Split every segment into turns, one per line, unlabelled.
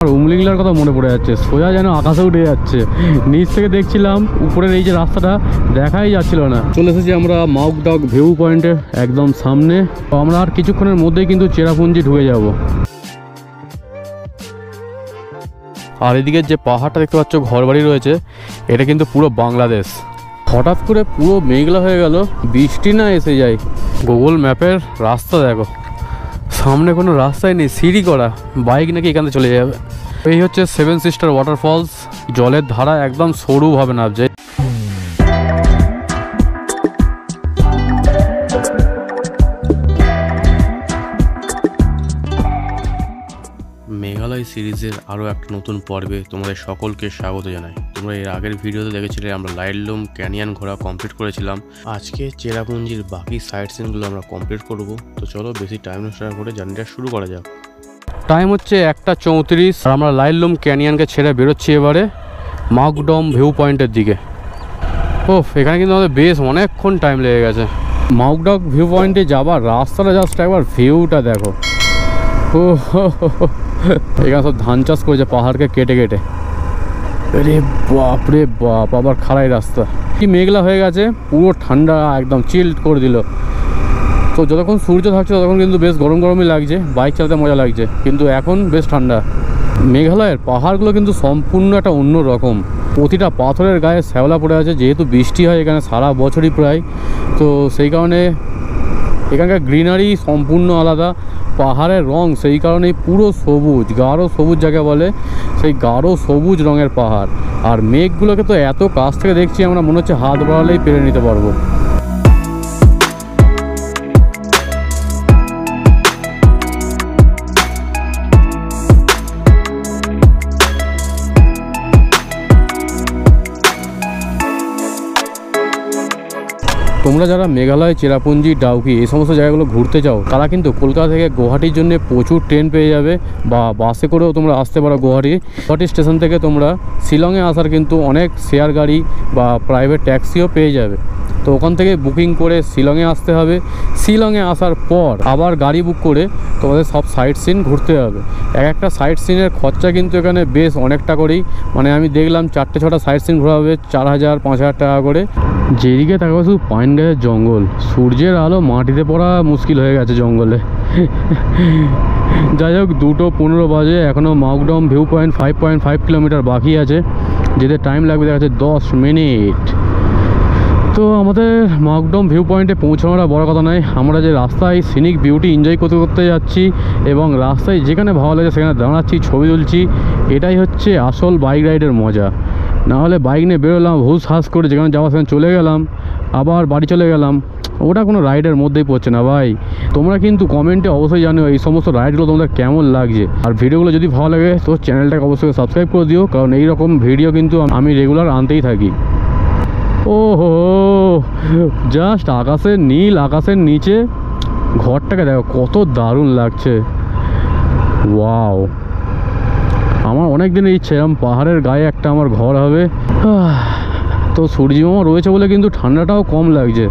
আর উমলিংলার কথা মনে পড়ে যাচ্ছে, সোজা যেন আকাশে উঠে যাচ্ছে। নিচ থেকে দেখছিলাম উপরের এই যে রাস্তাটা দেখাই যাচ্ছিল না। চলে এসেছি আমরা মাউকডগ ভিউ পয়েন্টের একদম সামনে। তো আমরা আর কিছুক্ষণের মধ্যেই কিন্তু চেরাপুঞ্জি ঢুকে যাব। আর এদিকে যে পাহাড়টা দেখতে পাচ্ছ ঘরবাড়ি রয়েছে, এটা কিন্তু পুরো বাংলাদেশ। হঠাৎ করে পুরো মেঘলা হয়ে গেল, বৃষ্টি না এসে যায়। গুগল ম্যাপের রাস্তা দেখো, সামনে কোনো রাস্তাই নেই, সিঁড়ি করা, বাইক নাকি এখানে চলে যাবে। এই হচ্ছে সেভেন সিস্টার ওয়াটারফলস, জলের ধারা একদম সরুভাবে নামছে। মেঘালয় সিরিজের আরও একটা নতুন পর্বে তোমাদের সকলকে স্বাগত জানাই। তোমরা এর আগের ভিডিওতে দেখেছিলে আমরা লাইটলুম ক্যানিয়ন ঘোরা কমপ্লিট করেছিলাম। আজকে চেরাপুঞ্জির বাকি সাইট সিনগুলো আমরা কমপ্লিট করব। তো চলো বেশি টাইম নষ্ট না করে জার্নিটা শুরু করা যাক। টাইম হচ্ছে 1:34 আর আমরা লাইটলুম ক্যানিয়নকে ছেড়ে বেরোচ্ছি এবারে মাউকডগ ভিউ পয়েন্টের দিকে। এখানে কিন্তু আমাদের বেশ অনেকক্ষণ টাইম লেগে গেছে। মাউকডগ ভিউ পয়েন্টে যাবার রাস্তাটা জাস্ট একবার ভিউটা দেখো। এখানে সব ধান চাষ করেছে পাহাড়কে কেটে কেটে। আরে বাপ রে বাপ, আবার খাড়াই রাস্তা। কি মেঘলা হয়ে গেছে, পুরো ঠান্ডা একদম চিল্ড করে দিল। তো যতক্ষণ সূর্য থাকছে ততক্ষণ কিন্তু বেশ গরম গরমই লাগছে, বাইক চালাতে মজা লাগছে, কিন্তু এখন বেশ ঠান্ডা। মেঘালয়ের পাহাড়গুলো কিন্তু সম্পূর্ণ একটা অন্য রকম। প্রতিটা পাথরের গায়ে শ্যাওলা পড়ে আছে, যেহেতু বৃষ্টি হয় এখানে সারা বছরই প্রায়। তো সেই কারণে এখানকার গ্রিনারি সম্পূর্ণ আলাদা। পাহাড়ের রং সেই কারণেই পুরো সবুজ, গাঢ় সবুজ যাকে বলে, সেই গাঢ় সবুজ রঙের পাহাড়। আর মেঘগুলোকে তো এত কাছ থেকে দেখছি আমরা, মনে হচ্ছে হাত বাড়ালেই পেরে নিতে পারবো। তোমরা যারা মেঘালয়, চেরাপুঞ্জি, ডাউকি এই সমস্ত জায়গাগুলো ঘুরতে চাও, তারা কিন্তু কলকাতা থেকে গুয়াহাটির জন্য প্রচুর ট্রেন পেয়ে যাবে, বা বাসে করেও তোমরা আসতে পারো। গুয়াহাটি স্টেশন থেকে তোমরা শিলংয়ে আসার কিন্তু অনেক শেয়ার গাড়ি বা প্রাইভেট ট্যাক্সিও পেয়ে যাবে। তো ওখান থেকে বুকিং করে শিলংয়ে আসতে হবে। শিলংয়ে আসার পর আবার গাড়ি বুক করে তোমাদের সব সাইট সিন ঘুরতে হবে। একটা সাইট সিনের খরচা কিন্তু এখানে বেশ অনেকটা করেই, মানে আমি দেখলাম 4-6টা সাইট সিন ঘোরা হবে 4000-5000 টাকা করে। যেদিকে তাকাবো শুধু পাইন গাছের জঙ্গল, সূর্যের আলো মাটিতে পড়া মুশকিল হয়ে গেছে জঙ্গলে। যাই হোক, 2:15 বাজে, এখনও মাউকডগ ভিউ পয়েন্ট 5.5 কিলোমিটার বাকি আছে, যেতে টাইম লাগবে দেখা যাচ্ছে 10 মিনিট। তো আমাদের মাউকডগ ভিউ পয়েন্টে পৌঁছানোটা বড় কথা নয়, আমরা যে রাস্তায় সিনিক বিউটি এনজয় করতে করতে যাচ্ছি এবং রাস্তায় যেখানে ভালো লাগে সেখানে দাঁড়াচ্ছি, ছবি তুলছি, এটাই হচ্ছে আসল বাইক রাইডের মজা। নাহলে বাইক নিয়ে বেরোলাম, হুস হাস করে যেখানে যাওয়া সেখানে চলে গেলাম, আবার বাড়ি চলে গেলাম, ওটা কোনো রাইডের মধ্যেই পড়ছে না ভাই। তোমরা কিন্তু কমেন্টে অবশ্যই জানিও এই সমস্ত রাইডগুলো তোমাদের কেমন লাগছে। আর ভিডিওগুলো যদি ভালো লাগে তো চ্যানেলটাকে অবশ্যই সাবস্ক্রাইব করে দিও, কারণ এই রকম ভিডিও কিন্তু আমি রেগুলার আনতেই থাকি। ওহো, জাস্ট আকাশের নীল, আকাশের নিচে ঘরটাকে দেখো কত দারুণ লাগছে। ওয়াও, আমার অনেক দিনের ইচ্ছে এরকম পাহাড়ের গায়ে একটা আমার ঘর হবে। তো সূর্যমামা রয়েছে বলে কিন্তু ঠান্ডাটাও কম লাগছে,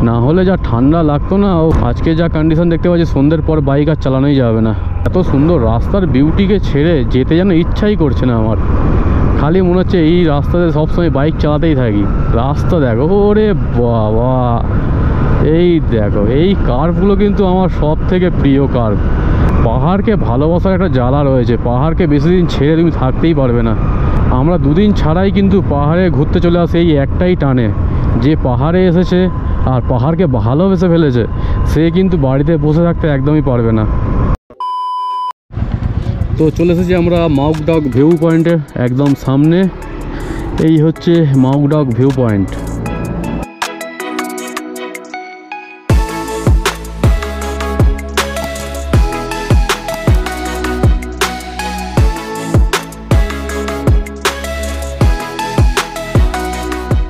না হলে যা ঠান্ডা লাগতো না। আজকে যা কন্ডিশন দেখতে পাচ্ছি, সন্ধ্যের পর বাইক আর চালানোই যাবে না। এত সুন্দর রাস্তার বিউটিকে ছেড়ে যেতে যেন ইচ্ছাই করছে না আমার, খালি মনে হচ্ছে এই রাস্তাতে সবসময় বাইক চালাতেই থাকি। রাস্তা দেখো, ওরে বাবা, এই দেখো, এই কার্ভগুলো কিন্তু আমার সব থেকে প্রিয় কার্ভ। পাহাড়কে ভালোবাসার একটা জ্বালা রয়েছে, পাহাড়কে বেশি দিন ছেড়ে তুমি থাকতেই পারবে না। আমরা 2 দিন ছাড়াই কিন্তু পাহাড়ে ঘুরতে চলে আসি এই একটাই টানে। যে পাহাড়ে এসেছে আর পাহাড়কে ভালোবেসে ফেলেছে, সে কিন্তু বাড়িতে বসে থাকতে একদমই পারবে না। তো চলে এসেছি আমরা মাউকডগ ভিউ পয়েন্টের একদম সামনে। এই হচ্ছে মাউকডগ ভিউ পয়েন্ট।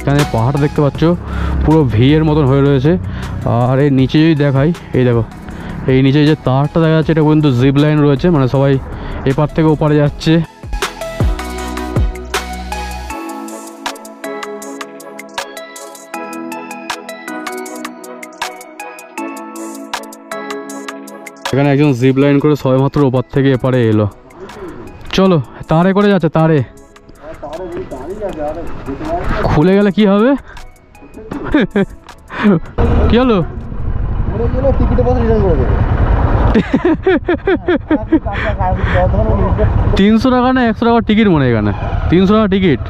এখানে পাহাড় দেখতে পাচ্ছ পুরো ভিয়ের মতন হয়ে রয়েছে। আর এর নিচে যদি দেখাই, এই দেখো, এই নিচে যে তারটা দেখা যাচ্ছে, এটা কিন্তু জিপ লাইন রয়েছে, মানে সবাই এপার থেকে ওপারে যাচ্ছে। এখানে একজন জিপ লাইন করে সবেমাত্র ওপার থেকে এপারে এলো। চলো, তারে করে যাচ্ছে, তারে খুলে গেলে কি হবে? কি হলো? 300 টাকা না 100 টাকা টিকিট মনে? এখানে 300 টাকা টিকিট।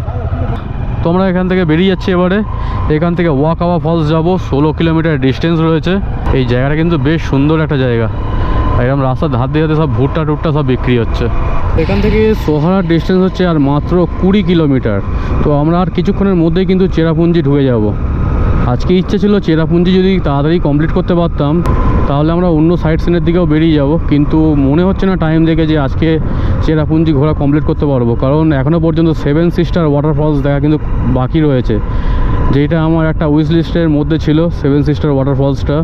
তো আমরা এখান থেকে বেরিয়ে যাচ্ছি এবারে। এখান থেকে ওয়াকাওয়া ফলস যাব, 16 কিলোমিটার ডিস্টেন্স রয়েছে। এই জায়গাটা কিন্তু বেশ সুন্দর একটা জায়গা। এরকম রাস্তার ধার দিয়ে সব ভুট্টা টুট্টা সব বিক্রি হচ্ছে। এখান থেকে সোহারার ডিস্টেন্স হচ্ছে আর মাত্র 20 কিলোমিটার। তো আমরা আর কিছুক্ষণের মধ্যেই কিন্তু চেরাপুঞ্জি ঢুকে যাব। আজকে ইচ্ছে ছিল চেরাপুঞ্জি যদি তাড়াতাড়ি কমপ্লিট করতে পারতাম তাহলে আমরা অন্য সাইট সিনের দিকেও বেরিয়ে যাব, কিন্তু মনে হচ্ছে না টাইম দেখে যে আজকে চেরাপুঞ্জি ঘোরা কমপ্লিট করতে পারবো, কারণ এখনও পর্যন্ত 7 সিস্টার ওয়াটারফলস দেখা কিন্তু বাকি রয়েছে, যেটা আমার একটা উইশ লিস্টের মধ্যে ছিল। 7 সিস্টার ওয়াটারফলসটা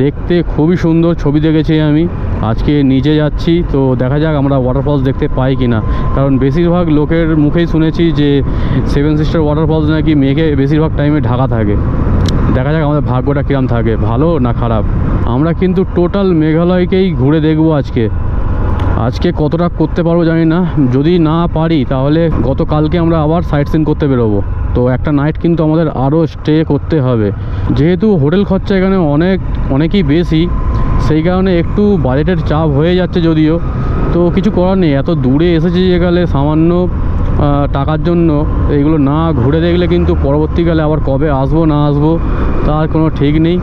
দেখতে খুবই সুন্দর, ছবি দেখেছি আমি, আজকে নিজে যাচ্ছি। তো দেখা যাক আমরা ওয়াটারফলস দেখতে পাই কি না, কারণ বেশিরভাগ লোকের মুখেই শুনেছি যে 7 সিস্টার ওয়াটারফলস নাকি মেঘে বেশিরভাগ টাইমে ঢাকা থাকে। দেখা যাক আমাদের ভাগ্যটা কিরম থাকে, ভালো না খারাপ। আমরা কিন্তু টোটাল মেঘালয়কেই ঘুরে দেখবো আজকে কতটা করতে পারবো জানি না। যদি না পারি তাহলে গতকালকে আমরা আবার সাইট সিন করতে বেরোবো। তো একটা নাইট কিন্তু আমাদের আরও স্টে করতে হবে, যেহেতু হোটেল খরচা এখানে অনেকই বেশি, সেই কারণে একটু বাজেটের চাপ হয়ে যাচ্ছে যদিও। তো কিছু করার নেই, এত দূরে এসেছি যেখানে সামান্য টাকার জন্য এইগুলো না ঘুরে দেখলে কিন্তু পরবর্তীকালে আবার কবে আসবো না আসবো তার কোনো ঠিক নেই।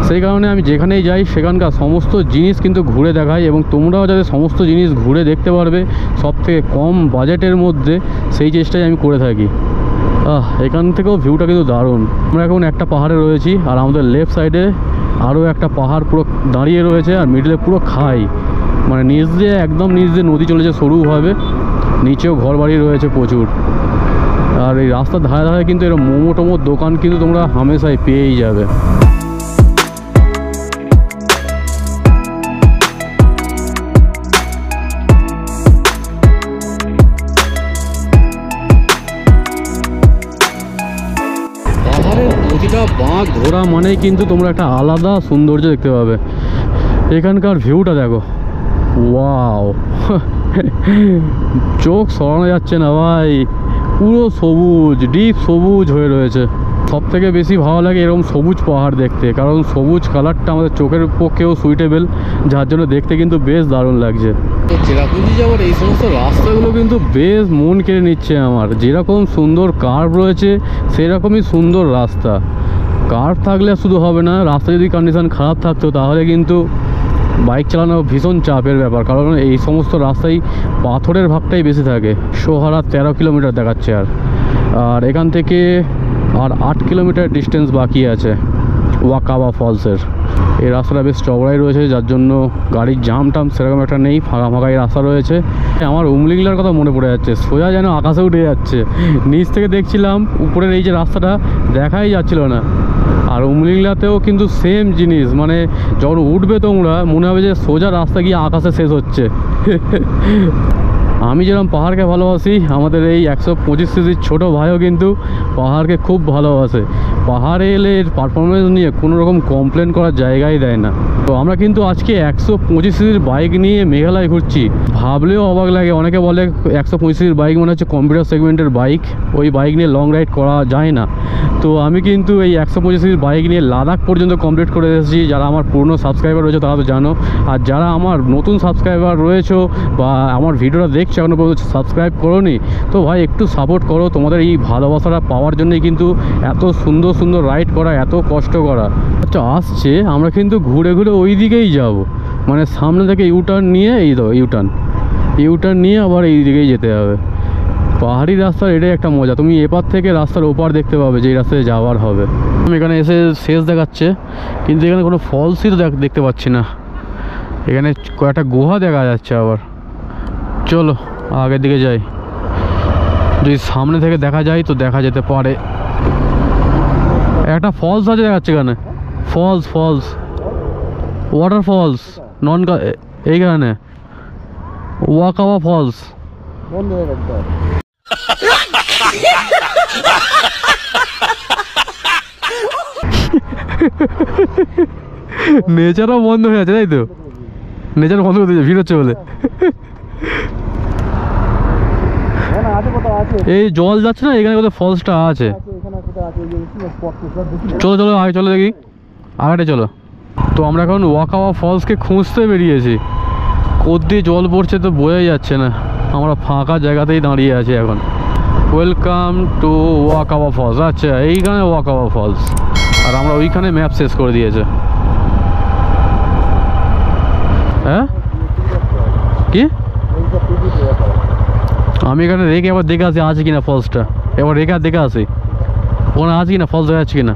সেই কারণে আমি যেখানেই যাই সেখানকার সমস্ত জিনিস কিন্তু ঘুরে দেখাই, এবং তোমরাও যাতে সমস্ত জিনিস ঘুরে দেখতে পারবে সবথেকে কম বাজেটের মধ্যে, সেই চেষ্টাই আমি করে থাকি। এখান থেকেও ভিউটা কিন্তু দারুণ। আমরা এখন একটা পাহাড়ে রয়েছি আর আমাদের লেফট সাইডে আরও একটা পাহাড় পুরো দাঁড়িয়ে রয়েছে, আর মিডলে পুরো খাই, মানে নিচ দিয়ে একদম নিচ দিয়ে নদী চলেছে সরুভাবে, নিচেও ঘর বাড়ি রয়েছে প্রচুর। আর এই রাস্তার ধারে ধারে কিন্তু এরকম মোমো টোমোর দোকান কিন্তু তোমরা হামেশাই পেয়েই যাবে। প্রতিটা বাঁক ঘোরা মানেই কিন্তু তোমরা একটা আলাদা সৌন্দর্য দেখতে পাবে। এখানকার ভিউটা দেখো, ওয়াও, চোখ সরানো যাচ্ছে না ভাই, পুরো সবুজ, ডিপ সবুজ হয়ে রয়েছে। সব থেকে বেশি ভালো লাগে এরকম সবুজ পাহাড় দেখতে, কারণ সবুজ কালারটা আমাদের চোখের পক্ষেও সুইটেবল, যার জন্য দেখতে কিন্তু বেশ দারুণ লাগছে। তো চেরাপুঞ্জি যাওয়ার এই সমস্ত রাস্তাগুলো কিন্তু বেশ মন কেড়ে নিচ্ছে আমার। যেরকম সুন্দর কার্ভ রয়েছে সেরকমই সুন্দর রাস্তা। কার্ভ থাকলে শুধু হবে না, রাস্তা যদি কন্ডিশন খারাপ থাকতো তাহলে কিন্তু বাইক চালানো ভীষণ চাপের ব্যাপার, কারণ এই সমস্ত রাস্তায় পাথরের ভাগটাই বেশি থাকে। সোহারা 13 কিলোমিটার দেখাচ্ছে, আর এখান থেকে আর 8 কিলোমিটার ডিস্টেন্স বাকি আছে ওয়াকাওয়া ফলসের। এই রাস্তাটা বেশ চওড়াই রয়েছে, যার জন্য গাড়ির জাম টাম সেরকম একটা নেই, ফাঁকা ফাঁকাই রাস্তা রয়েছে। আমার উমলিংলার কথা মনে পড়ে যাচ্ছে, সোজা যেন আকাশে উঠে যাচ্ছে। নিচ থেকে দেখছিলাম উপরের এই যে রাস্তাটা দেখাই যাচ্ছিল না। আর উমলিংলাতেও কিন্তু সেম জিনিস, মানে যখন উঠবে তোমরা মনে হবে যে সোজা রাস্তা গিয়ে আকাশে শেষ হচ্ছে। আমি যেরকম পাহাড়কে ভালোবাসি, আমাদের এই 125 সিসির ছোটো ভাইও কিন্তু পাহাড়কে খুব ভালোবাসে। পাহাড়ে এলে এর পারফরমেন্স নিয়ে কোনো রকম কমপ্লেন করার জায়গাই দেয় না। তো আমরা কিন্তু আজকে 125 সিসির বাইক নিয়ে মেঘালয় ঘুরছি। ভাবলেও অবাক লাগে, অনেকে বলে 125 সিসির বাইক মানে হচ্ছে কম্পিউটার সেগমেন্টের বাইক, ওই বাইক নিয়ে লং রাইড করা যায় না। তো আমি কিন্তু এই 125 সিসির বাইক নিয়ে লাদাখ পর্যন্ত কমপ্লিট করে এসেছি। যারা আমার পুরনো সাবস্ক্রাইবার রয়েছে তারা তো জানো, আর যারা আমার নতুন সাবস্ক্রাইবার রয়েছে বা আমার ভিডিওটা দেখছো এখনও পর্যন্ত সাবস্ক্রাইব করোনি, তো ভাই একটু সাপোর্ট করো। তোমাদের এই ভালোবাসাটা পাওয়ার জন্যই কিন্তু এত সুন্দর সুন্দর রাইড করা, এত কষ্ট করা। আচ্ছা আসছে, আমরা কিন্তু ঘুরে ঘুরে ওই দিকেই যাব, মানে সামনে থেকে ইউটার্ন নিয়ে, এই তো ইউটার্ন নিয়ে আবার এই দিকেই যেতে হবে। পাহাড়ি রাস্তার এটাই একটা মজা, তুমি এপার থেকে রাস্তার ওপার দেখতে পাবে যে রাস্তায় যাওয়ার হবে। আমি এখানে এসে শেষ দেখাচ্ছে, কিন্তু এখানে কোনো ফলসই তো দেখতে পাচ্ছি না। এখানে কয়েকটা গুহা দেখা যাচ্ছে আবার। চলো আগের দিকে যাই, যদি সামনে থেকে দেখা যায় তো দেখা যেতে পারে। একটা ফলস আছে দেখাচ্ছে এখানে, ফলস ওয়াটার ফলস, এইখানে ওয়াকাওয়া ফলস। নেচারও বন্ধ হয়ে আছে, তাই তো? নেচার বন্ধ হতে ভিড় হচ্ছে বলে। এই জল যাচ্ছে না, এখানে কোথাও ফলসটা আছে। চলো চলো আগে চলো দেখি, আগে চলো। তো আমরা এখন ওয়াকাওয়া ফলসকে খুঁজতে বেরিয়েছি। কোদ্দি জল পড়ছে তো বোঝাই যাচ্ছে না, আমরা ফাঁকা জায়গাতেই দাঁড়িয়ে আছি এখন। Welcome to Wakawa Falls. আচ্ছা এইখানে ওয়াকাওয়া ফলস, আর আমরা ওইখানে ম্যাপ শেষ করে দিয়েছে। হ্যাঁ কি আমি এখানে রেখে এবার দেখে আসি আছে কিনা ফলসটা, এবার রেখে আর দেখে আসি ওখানে আছে কিনা ফলস হয়ে যাচ্ছে কিনা।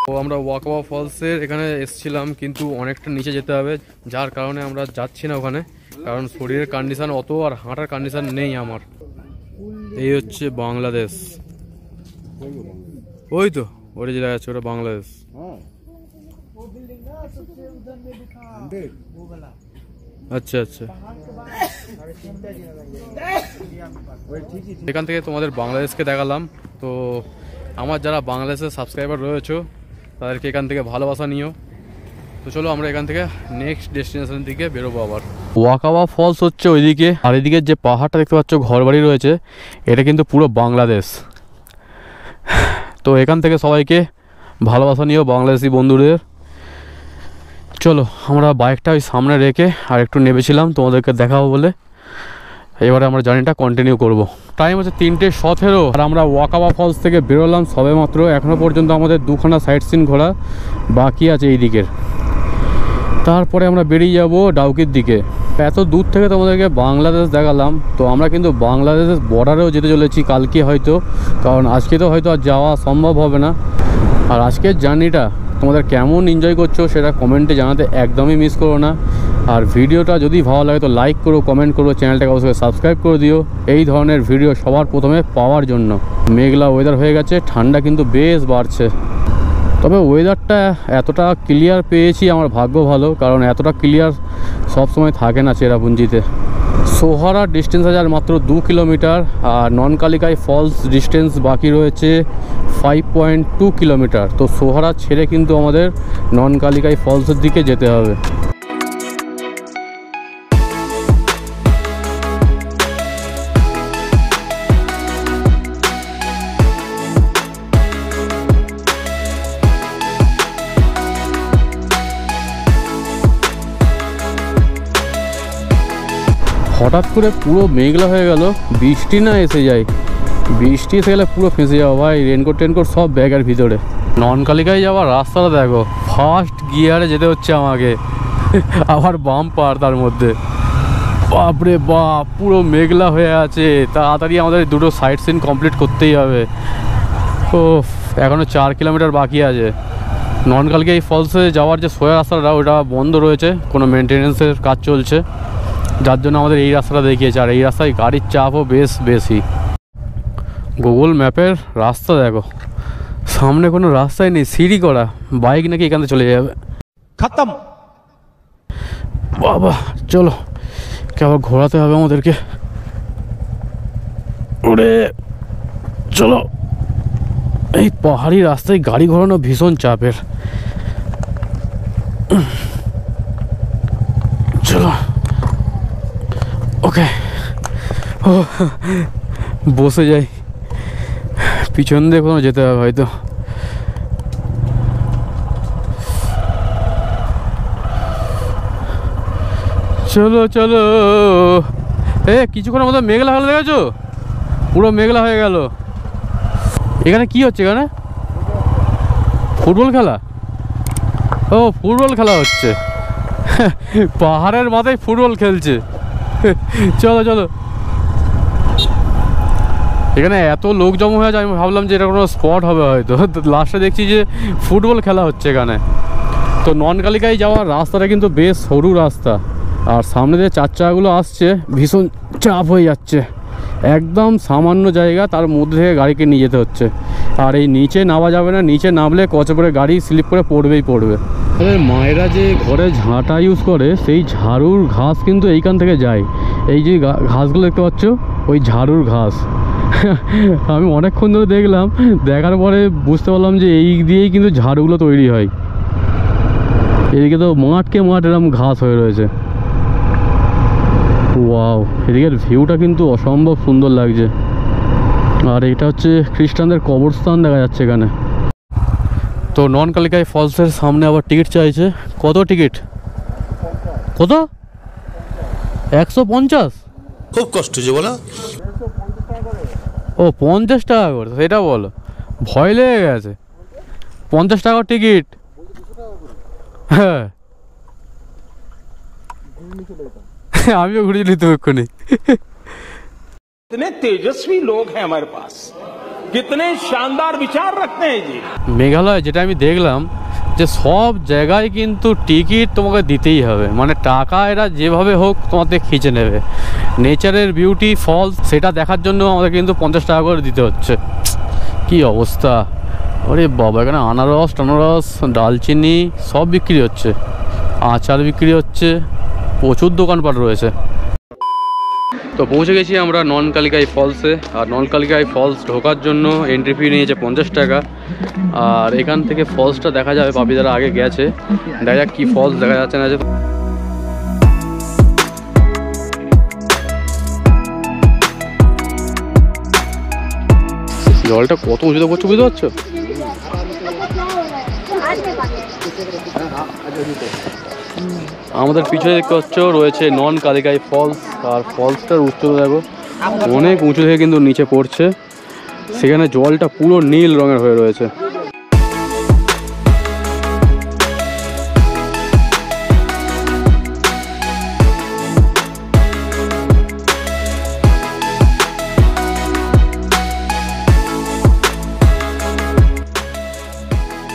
তো আমরা ওয়াকাওয়া ফলসের এখানে এসেছিলাম, কিন্তু অনেকটা নিচে যেতে হবে, যার কারণে আমরা যাচ্ছি না ওখানে, কারণ শরীরের কন্ডিশন অত আর হাঁটার কন্ডিশন নেই আমার। এই হচ্ছে বাংলাদেশ, ওই তো ওটা যেটা আছে ওটা বাংলাদেশ। আচ্ছা আচ্ছা, এখান থেকে তোমাদের বাংলাদেশকে দেখালাম। তো আমার যারা বাংলাদেশের সাবস্ক্রাইবার রয়েছে তাদেরকে এখান থেকে ভালোবাসা নিও। তো চলো আমরা এখান থেকে নেক্সট ডেস্টিনেশনের দিকে বেরোবো আবার। ওয়াকাওয়া ফলস হচ্ছে ওইদিকে, আর এদিকে যে পাহাড়টা দেখতে পাচ্ছ ঘরবাড়ি রয়েছে, এটা কিন্তু পুরো বাংলাদেশ। তো এখান থেকে সবাইকে ভালোবাসা নিও বাংলাদেশি বন্ধুদের। চলো আমরা বাইকটা ওই সামনে রেখে আর একটু নেমেছিলাম তোমাদেরকে দেখাবো বলে, এবারে আমরা জার্নিটা কন্টিনিউ করব। টাইম হচ্ছে 3:17 আর আমরা ওয়াকাওয়া ফলস থেকে বেরোলাম সবে মাত্র। এখনও পর্যন্ত আমাদের দুখানা সাইট সিন ঘোরা বাকি আছে এই দিকের, তারপরে আমরা বেরিয়ে যাব ডাউকির দিকে। এত দূর থেকে তোমাদেরকে বাংলাদেশ দেখালাম, তো আমরা কিন্তু বাংলাদেশের বর্ডারেও যেতে চলেছি কালকে হয়তো, কারণ আজকে তো হয়তো আর যাওয়া সম্ভব হবে না। আর আজকের জার্নিটা তোমাদের কেমন এনজয় করছো সেটা কমেন্টে জানাতে একদমই মিস করো না। আর ভিডিওটা যদি ভালো লাগে তো লাইক করো, কমেন্ট করো, চ্যানেলটাকে অবশ্যই সাবস্ক্রাইব করে দিও এই ধরনের ভিডিও সবার প্রথমে পাওয়ার জন্য। মেঘলা ওয়েদার হয়ে গেছে, ঠান্ডা কিন্তু বেশ বাড়ছে, তবে ওয়েদারটা এতটা ক্লিয়ার পেয়েছি আমার ভাগ্য ভালো, কারণ এতটা ক্লিয়ার সবসময় থাকে না চেরাপুঞ্জিতে। সোহারার ডিস্টেন্স আছে আর মাত্র 2 কিলোমিটার, আর ননকালিকাই ফলস ডিস্টেন্স বাকি রয়েছে 5.2 কিলোমিটার। তো সোহারা ছেড়ে কিন্তু আমাদের ননকালিকাই ফলসের দিকে যেতে হবে। হঠাৎ করে পুরো মেঘলা হয়ে গেল, বৃষ্টি না এসে যায়, বৃষ্টি এসে গেলে পুরো ফেঁসে যাওয়া ভাই, রেনকোট টেনকোট সব ব্যাগের ভিতরে। ননকালিকায় যাওয়ার রাস্তাটা দেখো, ফার্স্ট গিয়ারে যেতে হচ্ছে আমাকে, আবার বাম্পার তার মধ্যে, বাপরে বাপ পুরো মেঘলা হয়ে আছে। তাড়াতাড়ি আমাদের দুটো সাইট সিন কমপ্লিট করতেই হবে। ও এখনও 4 কিলোমিটার বাকি আছে। ননকালিকাই ফলসে যাওয়ার যে সোয়া রাস্তাটা ওটা বন্ধ রয়েছে, কোনো মেনটেনেন্সের কাজ চলছে, যার জন্য আমাদের এই রাস্তাটা দেখিয়েছে। আর এই রাস্তায় গাড়ির চাপও বেশ বেশি। গুগল ম্যাপের রাস্তা দেখো, সামনে কোনো রাস্তাই নেই, সিঁড়ি করা, বাইক নাকি এখান থেকে চলে যাবে। খতম বাবা, চলো আবার ঘোরাতে হবে আমাদেরকে। ওরে চলো, এই পাহাড়ি রাস্তায় গাড়ি ঘোরানো ভীষণ চাপের। চলো ওকে, ও বসে যাই, পিছন দিয়ে কোনো যেতে হবে হয়তো। চলো চলো, কিছুক্ষণের মতো মেঘলা হলে দেখেছো, পুরো মেঘলা হয়ে গেল। এখানে কি হচ্ছে? এখানে ফুটবল খেলা, ও ফুটবল খেলা হচ্ছে, পাহাড়ের মাথায় ফুটবল খেলছে। চলো চলো, এখানে এত লোক জমা হয়ে যায়, আমি ভাবলাম যে এটা কোনো স্পট হবে হয়তো, লাস্টে দেখছি যে ফুটবল খেলা হচ্ছে এখানে। তো ননকালিকায় যাওয়ার রাস্তাটা কিন্তু বেশ সরু রাস্তা, আর সামনে যে 4 চাকাগুলো আসছে ভীষণ চাপ হয়ে যাচ্ছে। একদম সামান্য জায়গা, তার মধ্যে থেকে গাড়িকে নিয়ে যেতে হচ্ছে। আর এই নিচে নামা যাবে না, নিচে নামলে কচে পড়ে গাড়ি স্লিপ করে পড়বেই পড়বে। মায়েরা যে ঘরে ঝাঁটা ইউজ করে, সেই ঝাড়ুর ঘাস কিন্তু এইখান থেকে যায়। এই যে ঘাসগুলো দেখতে পাচ্ছ, ওই ঝাড়ুর ঘাস। আমি অনেকক্ষণ ধরে দেখলাম, দেখার পরে বুঝতে পারলাম যে এই দিয়েই কিন্তু ঝাড়ুগুলো তৈরি হয়। এদিকে তো মাঠকে মাঠ এরকম ঘাস হয়ে রয়েছে। ওয়াও, এদিকের ভিউটা কিন্তু অসম্ভব সুন্দর লাগছে। আর এটা হচ্ছে খ্রিস্টানদের কবরস্থান দেখা যাচ্ছে এখানে। তো নন কালিকাই ফলসের সামনে আবার টিকিট চাইছে। কত টিকিট? কত? 150?
খুব কষ্ট যে বলো।
ও 50 টাকা করে, সেটা বলো, ভয় লেগে গেছে। 50 টাকা টিকিট? হ্যাঁ, আমিও ঘুরিয়ে নিতে এক্ষুনি।
कितने तेजस्वी लोग हैं हमारे पास, कितने शानदार विचार रखते हैं जी।
মেঘালয় যেটা আমি দেখলাম যে সব জায়গায় কিন্তু টিকিট তোমাকে দিতেই হবে, মানে টাকা এরা যেভাবে হোক তোমাদের খিঁচে নেবে। নেচারের বিউটি ফলস সেটা দেখার জন্য আমাদের কিন্তু 50 টাকা করে দিতে হচ্ছে। কি অবস্থা! আরে বাবা, এখানে আনারস টানারস ডালচিনি সব বিক্রি হচ্ছে, আচার বিক্রি হচ্ছে, প্রচুর দোকানপাট রয়েছে। তো পৌঁছে গেছি আমরা নন কালিকাই ফলসে। আর নন কালিকাই ফলস ঢোকার জন্য এন্ট্রি ফি নিয়েছে 50 টাকা। আর এখান থেকে ফলসটা দেখা যাবে, পাপি যারা আগে গেছে, দেখা যাক কী ফলস দেখা যাচ্ছে না। জলটা কত উঁচুতে পড়ছে বুঝতে পারছো? আমাদের পিছনে দেখতে পাচ্ছ রয়েছে নন কালিকাই ফলস। আর ফলসটার উচ্চতা দেখো, অনেক উঁচু থেকে কিন্তু নিচে পড়ছে। সেখানে জলটা পুরো নীল রঙের হয়ে রয়েছে।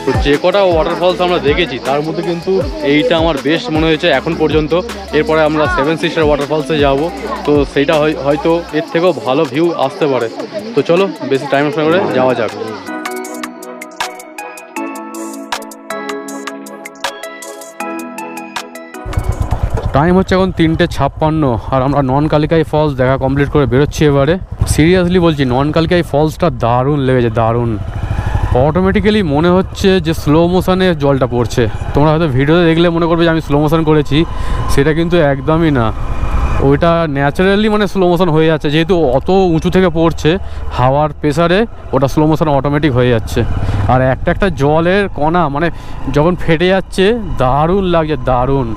তো যে কটা ওয়াটারফলস আমরা দেখেছি তার মধ্যে কিন্তু এইটা আমার বেস্ট মনে হয়েছে এখন পর্যন্ত। এরপরে আমরা 7 সিস্টার ওয়াটারফলসে যাব, তো সেইটা হয়তো এর থেকেও ভালো ভিউ আসতে পারে। তো চলো বেশি টাইম নষ্ট করে যাওয়া যাক। টাইম হচ্ছে এখন 3:56 আর আমরা নন কালিকাই ফলস দেখা কমপ্লিট করে বেরোচ্ছি এবারে। সিরিয়াসলি বলছি, নন কালিকাই ফলসটা দারুণ লেগেছে, দারুণ। অটোমেটিক্যালি মনে হচ্ছে যে স্লো মোশনে জলটা পড়ছে। তোমরা হয়তো ভিডিওতে দেখলে মনে করবে যে আমি স্লো মোশন করেছি, সেটা কিন্তু একদমই না। ওইটা ন্যাচারালি মানে স্লো মোশন হয়ে যাচ্ছে, যেহেতু অত উঁচু থেকে পড়ছে হাওয়ার প্রেসারে, ওটা স্লো মোশন অটোমেটিক হয়ে যাচ্ছে। আর একটা একটা জলের কণা মানে যখন ফেটে যাচ্ছে দারুণ লাগছে, দারুণ।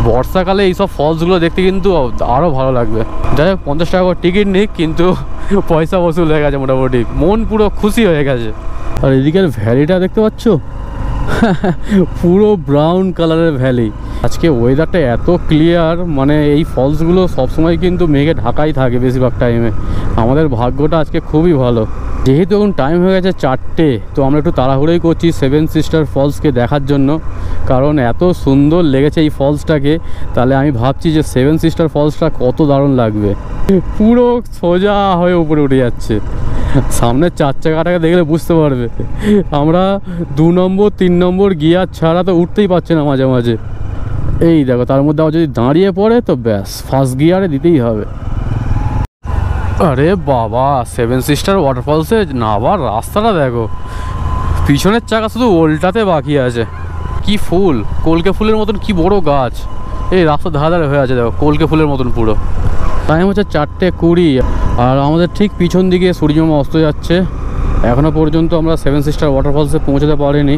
বর্ষাকালে এইসব ফলসগুলো দেখতে কিন্তু আরও ভালো লাগবে। যাই হোক, 50 টাকা করে টিকিট নিক, কিন্তু পয়সা বসুল হয়ে গেছে মোটামুটি, মন পুরো খুশি হয়ে গেছে। আর এদিকের ভ্যালিটা দেখতে পাচ্ছ, পুরো ব্রাউন কালারের ভ্যালি। আজকে ওয়েদারটা এত ক্লিয়ার, মানে এই ফলসগুলো সবসময় কিন্তু মেঘে ঢাকাই থাকে বেশিরভাগ টাইমে। আমাদের ভাগ্যটা আজকে খুবই ভালো। যেহেতু এখন টাইম হয়ে গেছে 4টে, তো আমরা একটু তাড়াহুড়োই করছি 7 সিস্টার ফলসকে দেখার জন্য, কারণ এত সুন্দর লেগেছে এই ফলসটাকে। তাহলে আমি ভাবছি যে 7 সিস্টার ফলসটা কত দারুণ লাগবে। পুরো সোজা হয়ে উপরে উঠে যাচ্ছে। সামনের 4 চাকাটাকে দেখলে বুঝতে পারবে, আমরা 2 নম্বর 3 নম্বর গিয়ার ছাড়া তো উঠতেই পারছে না মাঝে মাঝে। এই দেখো, তার মধ্যে আবার যদি দাঁড়িয়ে পড়ে তো ব্যাস, ফার্স্ট গিয়ারে দিতেই হবে। আরে বাবা, 7 সিস্টার ওয়াটারফলসে নামার রাস্তাটা দেখো, পিছনের চাকা শুধু ওল্টাতে বাকি আছে। কি ফুল, কলকে ফুলের মতন কি বড় গাছ, এই রাস্তা ধারে ধারে হয়ে আছে দেখো, কলকে ফুলের মতন পুরো। টাইম হচ্ছে 4:20 আর আমাদের ঠিক পিছন দিকে সূর্যমামা অস্ত যাচ্ছে। এখনও পর্যন্ত আমরা 7 সিস্টার ওয়াটারফলসে পৌঁছাতে পারিনি।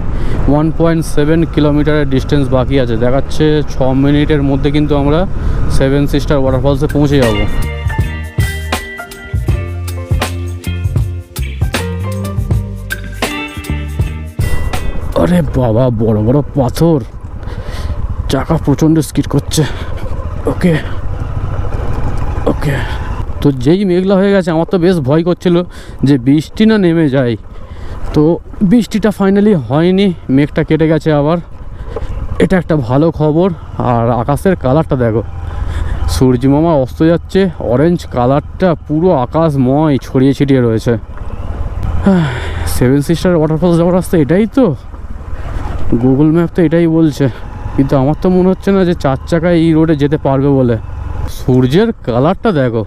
1.7 কিলোমিটারের ডিস্টেন্স বাকি আছে। দেখাচ্ছে 6 মিনিটের মধ্যে কিন্তু আমরা 7 সিস্টার ওয়াটারফলসে পৌঁছে যাব। আরে বাবা, বড় বড় পাথর, চাকা প্রচণ্ড স্কিড করছে। ওকে ওকে, তো যেই মেঘলা হয়ে গেছে আমার তো বেশ ভয় করছিল যে বৃষ্টি না নেমে যায়। তো বৃষ্টিটা ফাইনালি হয়নি, মেঘটা কেটে গেছে আবার, এটা একটা ভালো খবর। আর আকাশের কালারটা দেখো, সূর্যমামা অস্ত যাচ্ছে, অরেঞ্জ কালারটা পুরো আকাশময় ছড়িয়ে ছিটিয়ে রয়েছে। 7 সিস্টার ওয়াটারফলস যাওয়ার রাস্তা এটাই তো, গুগল ম্যাপ তো এটাই বলছে, কিন্তু আমার তো মনে হচ্ছে না যে 4 চাকায় এই রোডে যেতে পারবে বলে। সূর্যের কালারটা দেখো,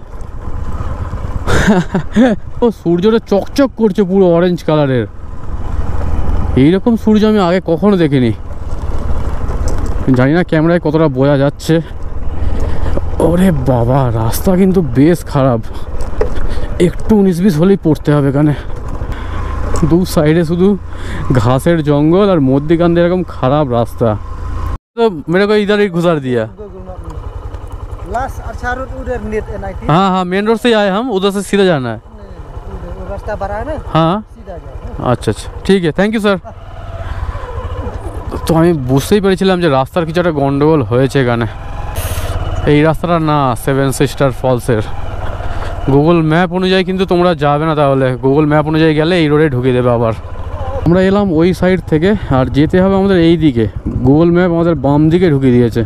ও সূর্যটা চকচক করছে পুরো অরেঞ্জ কালারের। এইরকম সূর্য আমি আগে কখনো দেখিনি, জানি না ক্যামেরায় কতটা বোঝা যাচ্ছে। ওরে বাবা, রাস্তা কিন্তু বেশ খারাপ, একটু 19-20 হলেই পড়তে হবে এখানে। দু সাইডে শুধু ঘাসের জঙ্গল আর মধ্যিখান দিয়ে এরকম খারাপ রাস্তা। তো মেরে কো ইধার ही गुजार दिया।
लास्ट अच्छा रोड उधर नेट NIT।
हाँ हाँ, मेन रोड से ही आए हम, उधर से सीधा जाना है।
रास्ता बड़ा है ना,
हाँ
सीधा जाओ।
আচ্ছা আচ্ছা, ঠিক আছে, থ্যাংক ইউ স্যার। তো আমি বুঝতেই পেরেছিলাম যে রাস্তার কিছু একটা গন্ডগোল হয়েছে এখানে। এই রাস্তাটা না সেভেন সিস্টার ফলসের। গুগল ম্যাপ অনুযায়ী কিন্তু তোমরা যাবে না, তাহলে গুগল ম্যাপ অনুযায়ী গেলে এই রোডে ঢুকিয়ে দেবে আবার। আমরা এলাম ওই সাইড থেকে, আর যেতে হবে আমাদের এই দিকে। গুগল ম্যাপ আমাদের বাম দিকে ঢুকিয়ে দিয়েছে।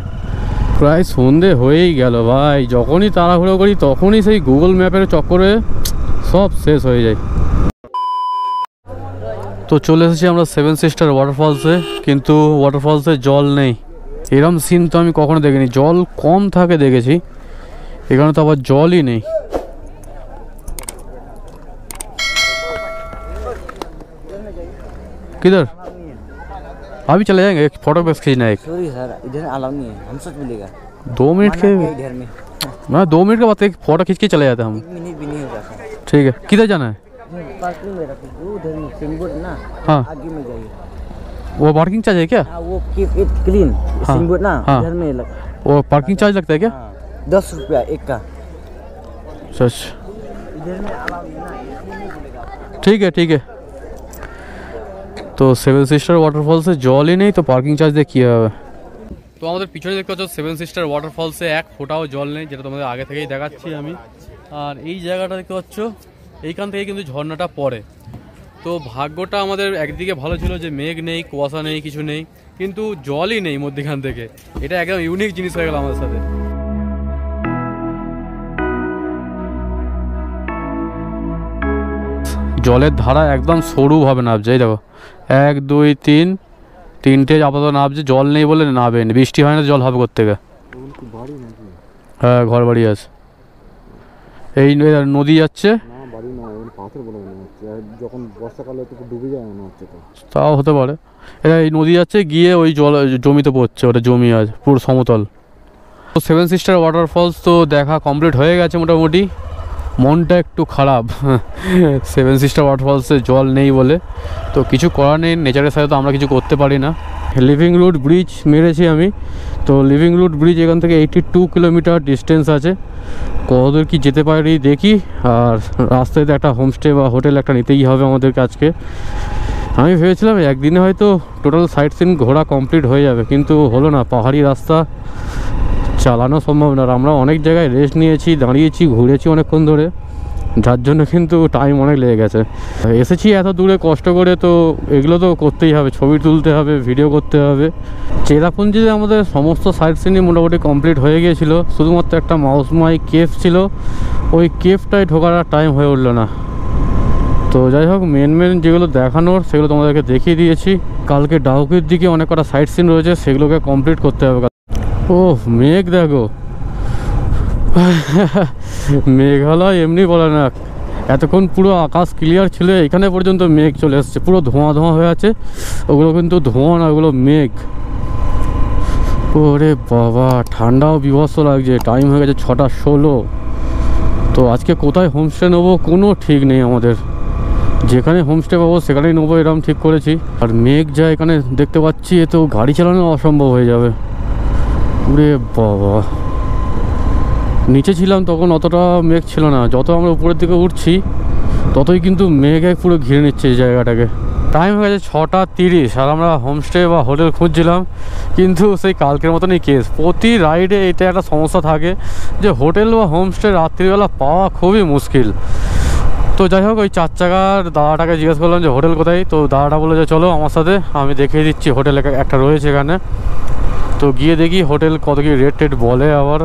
প্রায় সন্ধে হয়েই গেল ভাই, যখনই তাড়াহুড়ো করি তখনই সেই গুগল ম্যাপের চক্করে সব শেষ হয়ে যায়। তো চলে এসেছি আমরা সেভেন সিস্টার ওয়াটারফলসে, কিন্তু ওয়াটারফলসে জল নেই। এরম সিন তো আমি কখনো দেখিনি, জল কম থাকে দেখেছি, এখানে তো আবার জলই নেই। किधर अभी चले जाएंगे, एक फोटो बस खींचना है। एक
सॉरी सर, इधर अलाउ नहीं है, हम सोच मिलेगा
2 मिनट के,
इधर में
मैं 2 मिनट के बाद एक फोटो खींच के चले जाते हैं हम।
1 मिनट भी नहीं होगा सर।
ठीक है, किधर जाना है?
पार्किंग में रखो उधर में सिंगबोर्ड ना,
हाँ।
आगे में जाइए।
वो पार्किंग चार्ज है क्या?
हाँ, वो कीप इट क्लीन
हाँ,
सिंगबोर्ड ना,
हाँ।
इधर में
वो पार्किंग चार्ज लगता है क्या?
10 रुपया एक का।
सच?
इधर में अलाउ नहीं ना, इसलिए नहीं बोलेगा।
ठीक है ठीक है। তো সেভেন সিস্টার ওয়াটারফলসে জলই নেই, তো পার্কিং চার্জ দিয়ে কী হবে? তো আমাদের পিছনে দেখতে পাচ্ছ সেভেন সিস্টার ওয়াটারফলসে এক ফোঁটাও জল নেই, যেটা তোমাদের আগে থেকেই দেখাচ্ছি আমি। আর এই জায়গাটা দেখতে পাচ্ছ, এইখান থেকে কিন্তু ঝর্ণাটা পড়ে। তো ভাগ্যটা আমাদের একদিকে ভালো ছিল যে মেঘ নেই, কুয়াশা নেই, কিছু নেই, কিন্তু জলই নেই মধ্যখান থেকে। এটা একদম ইউনিক জিনিস হয়ে গেল আমাদের সাথে। জলের ধারা একদম সরুভাবে নামছে, এই দেখো 1 2 3 তিনটে আপাতত নামছে, জল নেই বলে নামবে না। বৃষ্টি হয় না, জল হবে কোত্থেকে? হ্যাঁ, ঘর বাড়ি আছে। এই নদী যাচ্ছে, তাও হতে পারে। এটা এই নদী যাচ্ছে গিয়ে ওই জল জমিতে পড়ছে, ওটা জমি আছে পুরো সমতল। তো সেভেন সিস্টার ওয়াটারফলস তো দেখা কমপ্লিট হয়ে গেছে মোটামুটি। মনটা একটু খারাপ সেভেন সিস্টার ওয়াটারফলসে জল নেই বলে, তো কিছু করার নেই, নেচারের সাথে তো আমরা কিছু করতে পারি না। লিভিং রুট ব্রিজ মেরেছি আমি, তো লিভিং রুট ব্রিজ এখান থেকে 82 কিলোমিটার ডিস্টেন্স আছে। কতদূর কি যেতে পারি দেখি। আর রাস্তায় তো একটা হোমস্টে বা হোটেল একটা নিতেই হবে আমাদেরকে আজকে। আমি ভেবেছিলাম একদিনে হয়তো টোটাল সাইট সিন ঘোরা কমপ্লিট হয়ে যাবে, কিন্তু হলো না। পাহাড়ি রাস্তা চালানো সম্ভব না। আমরা অনেক জায়গায় রেস্ট নিয়েছি, দাঁড়িয়েছি, ঘুরেছি অনেকক্ষণ ধরে, যার জন্য কিন্তু টাইম অনেক লেগে গেছে। এসেছি এত দূরে কষ্ট করে, তো এগুলো তো করতেই হবে, ছবি তুলতে হবে, ভিডিও করতে হবে। চেরাপুঞ্জিতে আমাদের সমস্ত সাইট সিনই মোটামুটি কমপ্লিট হয়ে গিয়েছিলো, শুধুমাত্র একটা মাউসমাই কেভ ছিল, ওই কেভটায় ঢোকার টাইম হয়ে উঠলো না। তো যাই হোক, মেন যেগুলো দেখানোর সেগুলো তোমাদেরকে দেখিয়ে দিয়েছি। কালকে ডাউকির দিকে অনেক কটা সাইট সিন রয়েছে, সেগুলোকে কমপ্লিট করতে হবে। ও মেঘ দেখো, মেঘালয় এমনি বলে না, এতক্ষণ পুরো আকাশ ক্লিয়ার ছিল, এখানে পর্যন্ত মেঘ চলে এসছে, পুরো ধোঁয়া ধোঁয়া হয়ে আছে। ওগুলো কিন্তু ধোঁয়া না, ওগুলো মেঘ। ওরে বাবা, ঠান্ডাও বিভৎস লাগছে। টাইম হয়ে গেছে 6:16। তো আজকে কোথায় হোমস্টে নেবো কোনো ঠিক নেই আমাদের। যেখানে হোমস্টে পাবো সেখানেই নেবো, এরকম ঠিক করেছি। আর মেঘ যা এখানে দেখতে পাচ্ছি, এ তো গাড়ি চালানো অসম্ভব হয়ে যাবে। ওরে বাবা, নিচে ছিলাম তখন অতটা মেঘ ছিল না, যত আমরা উপরের দিকে উঠছি ততই কিন্তু মেঘে পুরো ঘিরে নিচ্ছে এই জায়গাটাকে। টাইম হয়ে গেছে 6:30, আর আমরা হোমস্টে বা হোটেল খুঁজছিলাম, কিন্তু সেই কালকের মতনই কেস। প্রতি রাইডে এটা একটা সমস্যা থাকে যে হোটেল বা হোমস্টে রাত্রিবেলা পাওয়া খুবই মুশকিল। তো যাই হোক, ওই 4 চাকার দাদাটাকে জিজ্ঞেস করলাম যে হোটেল কোথায়, তো দাদাটা বললো যে চলো আমার সাথে, আমি দেখিয়ে দিচ্ছি হোটেল একটা রয়েছে এখানে। তো গিয়ে দেখি হোটেল কত কি রেট টেট বলে। আবার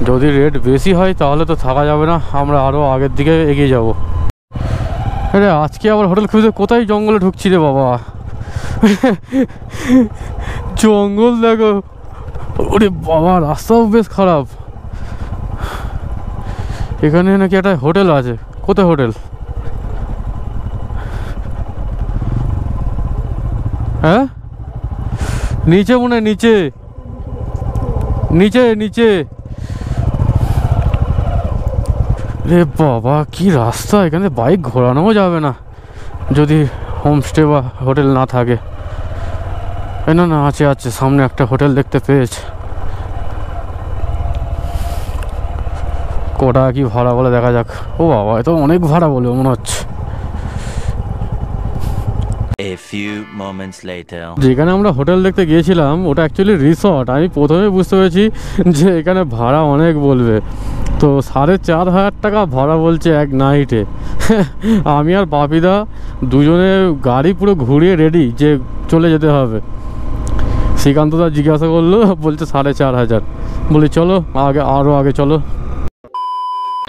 যদি রেট বেশি হয় তাহলে তো থাকা যাবে না, আমরা আরও আগের দিকে এগিয়ে যাব। আরে আজকে আবার হোটেল খুঁজে কোথায় জঙ্গলে ঢুকছি রে বাবা জঙ্গল দেখো, ওরে বাবা, রাস্তাও বেশ খারাপ। এখানে নাকি একটা হোটেল আছে, কোথায় হোটেল? হ্যাঁ, নিচে মনে হয়, নিচে নিচে নিচে রে বাবা কি রাস্তা, এখানে বাইক ঘোরানোও যাবে না যদি হোমস্টে বা হোটেল না থাকে। না না আছে আছে, সামনে একটা হোটেল দেখতে পেয়েছে। কটা কি ভাড়া বলে দেখা যাক। ও বাবা এ তো অনেক ভাড়া বলবে মনে হচ্ছে।
A few moments later.
যেখানে আমরা হোটেল দেখতে গিয়েছিলাম ওটা অ্যাকচুয়ালি রিসর্ট। আমি প্রথমে বুঝতে পেরেছি যে এখানে ভাড়া অনেক বলবে, তো 4,500 টাকা ভাড়া বলছে এক নাইটে। আমি আর বাপিদা দুজনে গাড়ি পুরো ঘুরিয়ে রেডি যে চলে যেতে হবে। শ্রীকান্তদা জিজ্ঞাসা করলো, বলছে 4,500। বলি চলো আগে, আরও আগে চলো।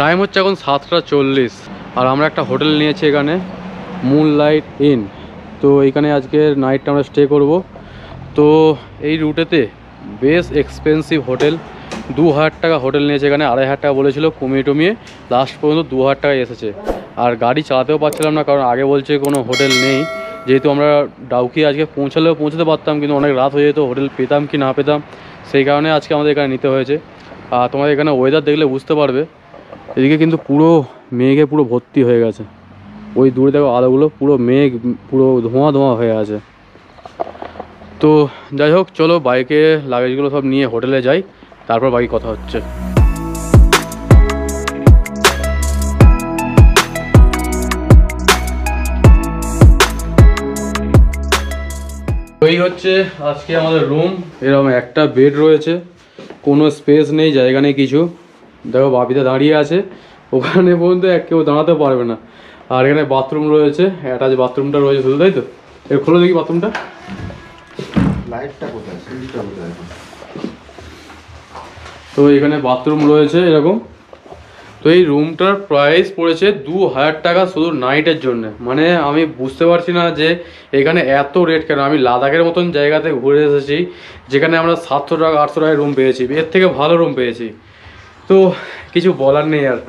টাইম হচ্ছে এখন 7:40 আর আমরা একটা হোটেল নিয়েছি এখানে, মুনলাইট ইন। তো এইখানে আজকে নাইটটা আমরা স্টে করব। তো এই রুটেতে বেশ এক্সপেন্সিভ হোটেল, 2,000 টাকা হোটেল নিয়েছে এখানে। 2,500 টাকা বলেছিল, কমিয়ে টমিয়ে লাস্ট পর্যন্ত 2,000 টাকায় এসেছে। আর গাড়ি চালাতেও পারছিলাম না, কারণ আগে বলছে কোনো হোটেল নেই। যেহেতু আমরা ডাউকি আজকে পৌঁছাতে পারতাম, কিন্তু অনেক রাত হয়ে যেত, হোটেল পেতাম কি না পেতাম, সেই কারণে আজকে আমাদের এখানে নিতে হয়েছে। আর তোমাদের এখানে ওয়েদার দেখলে বুঝতে পারবে, এদিকে কিন্তু পুরো মেঘে পুরো ভর্তি হয়ে গেছে। ওই দূরে দেখো আলোগুলো, পুরো মেঘ, পুরো ধোঁয়া ধোঁয়া হয়ে আছে। তো যাই হোক, চলো বাইকে লাগেজগুলো সব নিয়ে হোটেলে যাই, তারপর বাকি কথা হচ্ছে। এই হচ্ছে আজকে আমাদের রুম। এরকম একটা বেড রয়েছে, কোনো স্পেস নেই, জায়গা নেই কিছু। দেখো বাপিতে দাঁড়িয়ে আছে, ওখানে পর্যন্ত কেউ দাঁড়াতে পারবে না। আর এখানে বাথরুম রয়েছে, অ্যাটাচ বাথরুমটা রয়েছে শুধু, তাই তো? এর খোলো দেখি বাথরুমটা।
লাইটটা কোথায়, সুইচটা কোথায়?
তো এখানে বাথরুম রয়েছে এরকম। তো এই রুমটার প্রাইস পড়েছে 2,000 টাকা শুধু নাইটের জন্য। মানে আমি বুঝতে পারছি না যে এখানে এত রেট কেন। আমি লাদাখের মতন জায়গাতে ঘুরে এসেছি যেখানে আমরা 700 টাকা 800 টাকায় রুম পেয়েছি, এর থেকে ভালো রুম পেয়েছি। তো কিছু বলার নেই আর।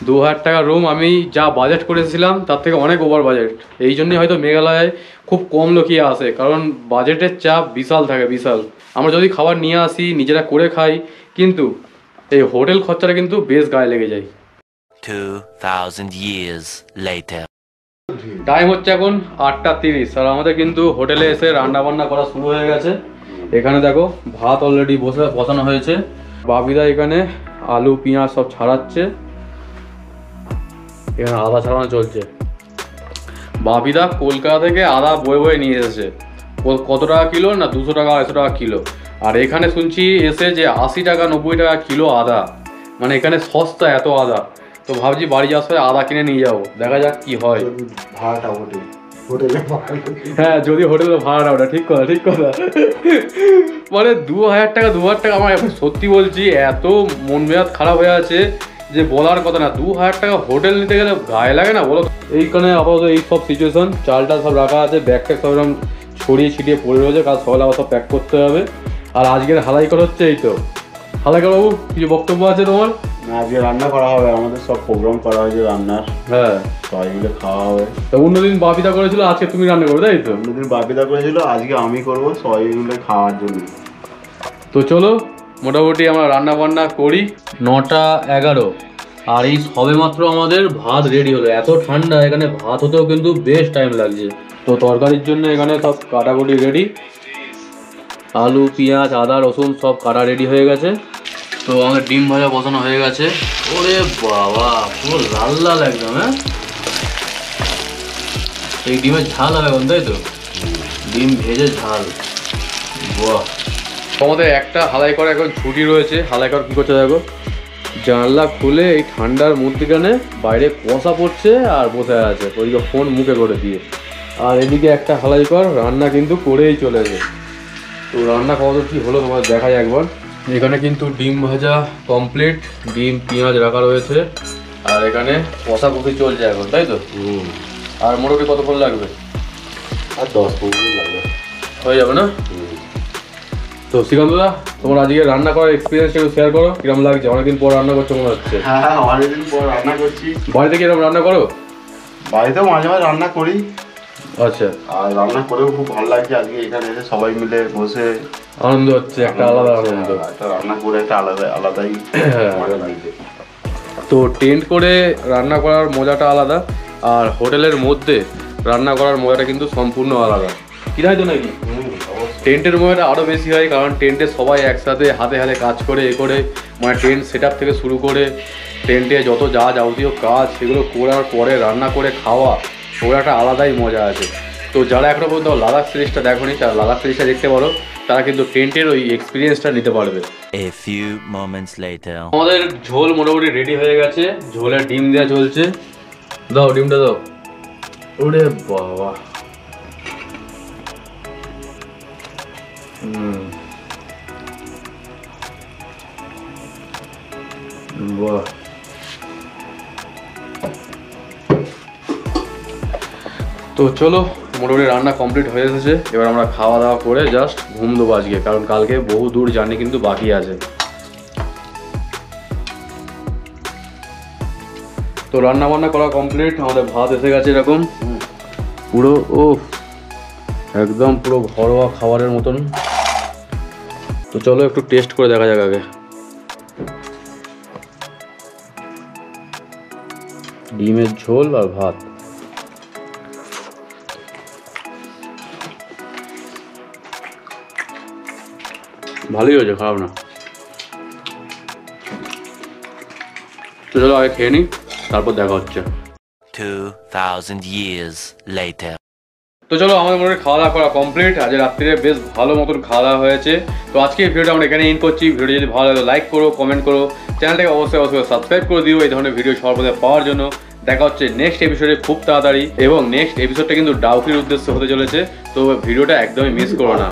2,000 টাকা রুম, আমি যা বাজেট করেছিলাম তার থেকে অনেক ওভার বাজেট। এই জন্যই হয়তো মেঘালয়ে খুব কম লোকই আসে, কারণ বাজেটের চাপ বিশাল থাকে, বিশাল। আমরা যদি খাবার নিয়ে আসি, নিজেরা করে খাই, কিন্তু এই হোটেল খরচাটা কিন্তু বেশ গায়ে লেগে যায়।
2,000 years later.
টাইম হচ্ছে এখন 8:30 আর আমাদের কিন্তু হোটেলে এসে রান্না বান্না করা শুরু হয়ে গেছে। এখানে দেখো ভাত অলরেডি বসানো হয়েছে। বাবিদা এখানে আলু পেঁয়াজ সব ছাড়াচ্ছে, এখানে আদা ছাড়ানো চলছে। বাবিদা কলকাতা থেকে আদা বয়ে বয়ে নিয়ে এসেছে। কত টাকা কিলো না, 200 টাকা 250 টাকা কিলো। আর এখানে শুনছি এসে যে 80 টাকা 90 টাকা কিলো আদা, মানে এখানে সস্তা এত আদা। তো ভাবছি বাড়ি যাওয়ার সময় আদা কিনে নিয়ে যাবো, দেখা যাক কি হয়।
ভাড়াটা হোটেলে
হ্যাঁ, যদি হোটেলে ভাড়াটা ওটা ঠিক কথা, ঠিক কথা। মানে 2,000 টাকা আমার এখন সত্যি বলছি এত মন মেজাজ খারাপ হয়ে আছে যে বলার কথা না। 2,000 টাকা হোটেল নিতে গেলে গায়ে লাগে না বলো? এইখানে আপাতত এই সব সিচুয়েশন, চালটা সব রাখা আছে, ব্যাগ ট্যাগ সব এরকম ছড়িয়ে ছিটিয়ে পড়ে রয়েছে, কাল সকালে আবার সব প্যাক করতে হবে। আর আজকের হালাই করা হচ্ছে, এই তো হালাইকার বাবু কিছু বক্তব্য আছে তোমার?
আজকে রান্না করা হবে, আমাদের সব প্রোগ্রাম করা হয়েছে রান্নার।
হ্যাঁ,
সবাই মিলে খাওয়া হবে।
তো অন্যদিন বাপিদা করেছিল, আজকে তুমি রান্না করো, তাই তো?
অন্যদিন বাপিদা করেছিল, আজকে আমি করবো, সবাই মিলে খাওয়ার জন্য।
তো চলো মোটামুটি আমরা রান্না বান্না করি। 9:11 আর এই সবে মাত্র আমাদের ভাত রেডি হলো। এত ঠান্ডা, এখানে ভাত হতেও কিন্তু বেশ টাইম লাগছে। তো তরকারির জন্য এখানে সব কাটাকুটি রেডি, আলু পেঁয়াজ আদা রসুন সব কাটা রেডি হয়ে গেছে। তো আমাদের ডিম ভাজা বসানো হয়ে গেছে। ওরে বাবা, পুরো লাল লাল একদম। হ্যাঁ, এই ডিমের ঝাল হবে এখন, তাই তো? ডিম ভেজে ঝাল, বাহ। আমাদের একটা হালাই করা এখন ছুটি রয়েছে। হালাই করা কী করছে দেখো, জানলা খুলে এই ঠান্ডার মধ্যখানে বাইরে কুয়াশা পড়ছে আর বসে আছে, ওইদিকে ফোন মুখে করে দিয়ে। আর এদিকে একটা হালাই কর রান্না কিন্তু করেই চলেছে। তো রান্না কত কী হলো তোমার দেখাই একবার। এখানে কিন্তু ডিম ভাজা কমপ্লিট, ডিম পেঁয়াজ রাখা রয়েছে। আর এখানে কষাকষি চলছে এখন, তাই তো? আর মোটামুটি কতক্ষণ লাগবে?
আর 10-15 মিনিট লাগবে,
হয়ে যাবে না? তো শ্রীকান্তদা, তোমার আজকে রান্না করার এক্সপিরিয়েন্স একটু শেয়ার করো, কিরকম লাগছে? অনেকদিন পর রান্না করছো মনে হচ্ছে।
হ্যাঁ, অনেকদিন পর রান্না করছি।
বাড়িতে কি এরকম রান্না করো?
বাড়িতেও মাঝে মাঝে রান্না করি।
আচ্ছা,
আর রান্না করেও খুব ভালো লাগছে। আজকে এখানে এসে সবাই মিলে বসে
আনন্দ হচ্ছে, একটা আলাদা আনন্দ।
একটা রান্না করে একটা আলাদাই
হ্যাঁ।
মজা লাগছে।
তো টেন্ট করে রান্না করার মজাটা আলাদা, আর হোটেলের মধ্যে রান্না করার মজাটা কিন্তু সম্পূর্ণ আলাদা। কি তাই তো নাকি? টেন্টের মজাটা আরও বেশি হয়, কারণ টেন্টে সবাই একসাথে হাতে হাতে কাজ করে করে মানে টেন্ট সেট আপ থেকে শুরু করে টেন্টে যত যা যাবতীয় কাজ সেগুলো করার পরে রান্না করে খাওয়া, ওর একটা আলাদাই মজা আছে। তো যারা এখনও পর্যন্ত লাদাখ সিরিজটা দেখোনি, তারা লাদাখ সিরিজটা দেখতে পারো, তারা কিন্তু টেন্টের ওই এক্সপিরিয়েন্সটা নিতে পারবে।
A few moments later.
আমাদের ঝোল মোটামুটি রেডি হয়ে গেছে, ঝোলে ডিম দেওয়া চলছে। দাও ডিমটা দাও। ওরে বাবা, বাহ। তো চলো, মোটামুটি রান্না কমপ্লিট হয়ে এসেছে, এবার আমরা খাওয়া দাওয়া করে জাস্ট ঘুম দেবো আজকে, কারণ কালকে বহু দূর জার্নি কিন্তু বাকি আছে। তো রান্না বান্না করা কমপ্লিট, আমাদের ভাত এসে গেছে এরকম পুরো, ও একদম পুরো ঘরোয়া খাবারের মতন। তো চলো একটু টেস্ট করে দেখা যাক আগে। ডিমের ঝোল আর ভাত, ভালোই হয়েছে, খারাপ না। তো চলো আগে খেয়ে নিই, তারপর দেখা হচ্ছে।
2000 years later.
তো চলো, আমাদের মনে খাওয়া দাওয়া করা কমপ্লিট, আজ রাত্রিরে বেশ ভালো মতন খাওয়া দাওয়া হয়েছে। তো আজকে ভিডিওটা আমরা এখানে ইন করছি। ভিডিও যদি ভালো লাগে লাইক করো, কমেন্ট করো, চ্যানেলটাকে অবশ্যই সাবস্ক্রাইব করে দিও এই ধরনের ভিডিও সর্বদা পাওয়ার জন্য। দেখা হচ্ছে নেক্সট এপিসোডে খুব তাড়াতাড়ি, এবং নেক্সট এপিসোডটা কিন্তু ডাউকির উদ্দেশ্যে হতে চলেছে, তো ভিডিওটা একদমই মিস করো না।